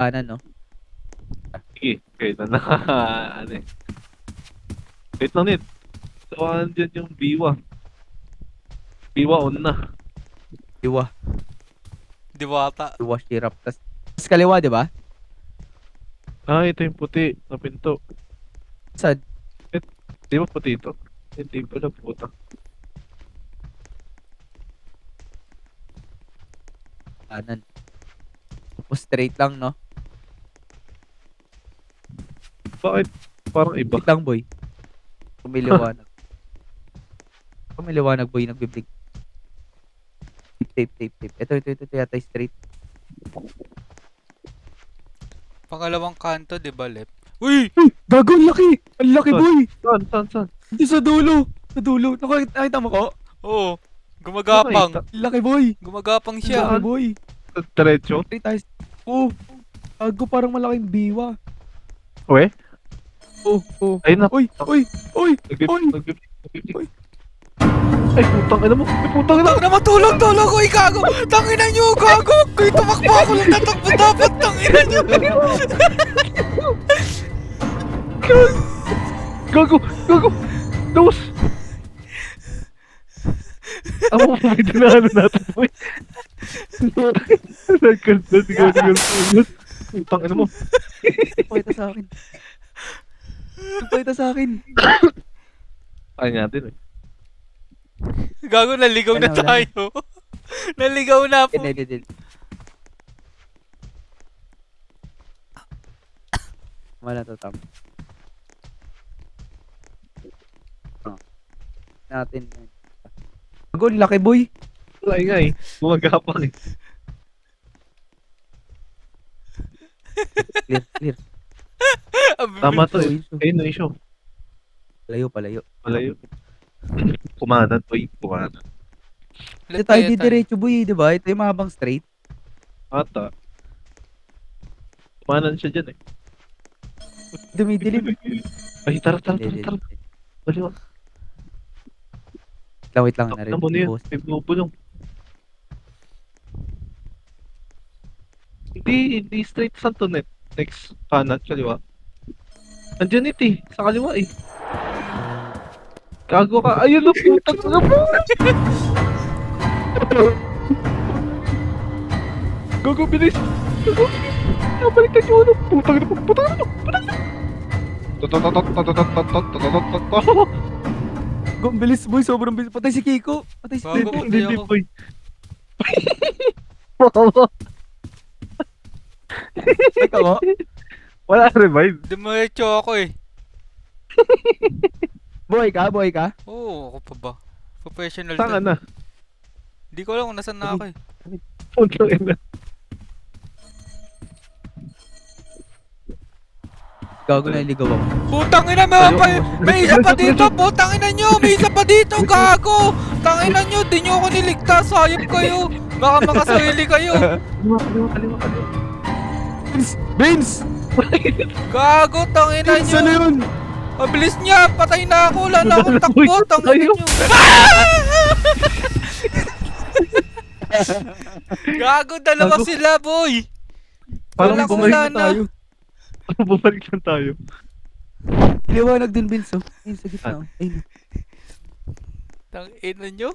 Kanan, no? Sige, okay na na. Ano eh. Wait lang net. So, andyan yung Biwa. Biwa on na. Iwa. Diwata. Iwa sirap. Tas kaliwa, di ba? Ah, ito yung puti na pinto. Saan? Eh, di ba puti ito? Hindi pala puta. Kanan. Tapos straight lang, no? Bakit? Parang iba. Wait lang, boy. Kumiliwanag. Kumiliwanag, boy. Nagbibig. Tape. Ito yata yung straight. Pangalawang kanto, di ba, left? Uy! Gago, ang laki! Ang laki, Saan? boy! Saan? Hindi sa dulo! Sa dulo. Nakita mo ko? Oo. Gumagapang. Nakita. Ang laki, boy! Gumagapang Ang siya. laki, boy! Diretso? Straight tayo. Oh! Gago, parang malaking biwa. Uwe? Oh! Ayun na. Uy! Uy! Nagbibig. Uy. Ay, putang ina mo. Ay, putang ina. Tang na matulog! Uy, gago! Tangina nyo, gago! Kuy, tumakbo ako lang tatakbo dapat! Tangina nyo! Gago! Dos! Ako po may dinalo natin, boy. Nagkanda, sigaw. Putang ina mo. Pakita sa akin. Pakita sa akin. Ay natin eh. Gago, naligaw na Wala. tayo. Naligaw na po. Hindi. Wala to, tama. Natin. Gago, ang laki, boy. Wala nga eh. Gumagapang eh. Clear. Tama to eh. Issue. Ayun na issue. Palayo. Malayo. Kumanan, boy. Kumanan. Ito tayo diretso, boy, di ba? Ito yung mahabang straight. Ata. Kumanan siya dyan eh. Dumidilim. Ay, tara. Hindi. Baliwa. Wait lang. Ano mo na yun? Boss. May bubulong. Hindi straight saan to net. Next, kanan, kaliwa. Andiyan ito eh. Sa kaliwa eh. Gago ka. Ayun o, putang na po. Gago, bilis. Gago. Nabaliktad yung ano. Putang na po. Gago, ang bilis, boy. Sobrang bilis. Patay si Kiko. Gago. Hindi, ako. boy. Teka mo. Wala revive. Dumiretso ako eh. Boy ka? Oo, ako pa ba? Professional Saan dun. na? Hindi ko alam kung nasan na ako eh. Putang ina. Gago, naligaw ako. Putang ina, may isa pa dito! Putang ina nyo! May isa pa dito! Gago! Tangina nyo! Di nyo ako niligtas! Hayop kayo! Baka makasawili kayo! Kaliwa. Vince! Gago! Tangina Vince, ano nyo! yun? Mabilis niya! Patay na ako! Wala na akong takbo! Tangina nyo! Gago! Dalawa Gago. sila, boy! Parang Wala bumalik wala na tayo. Parang bumalik na tayo. Liwanag din, Vince. Oh. Ayun, sa gitna. Oh. Ayun. Tangina nyo!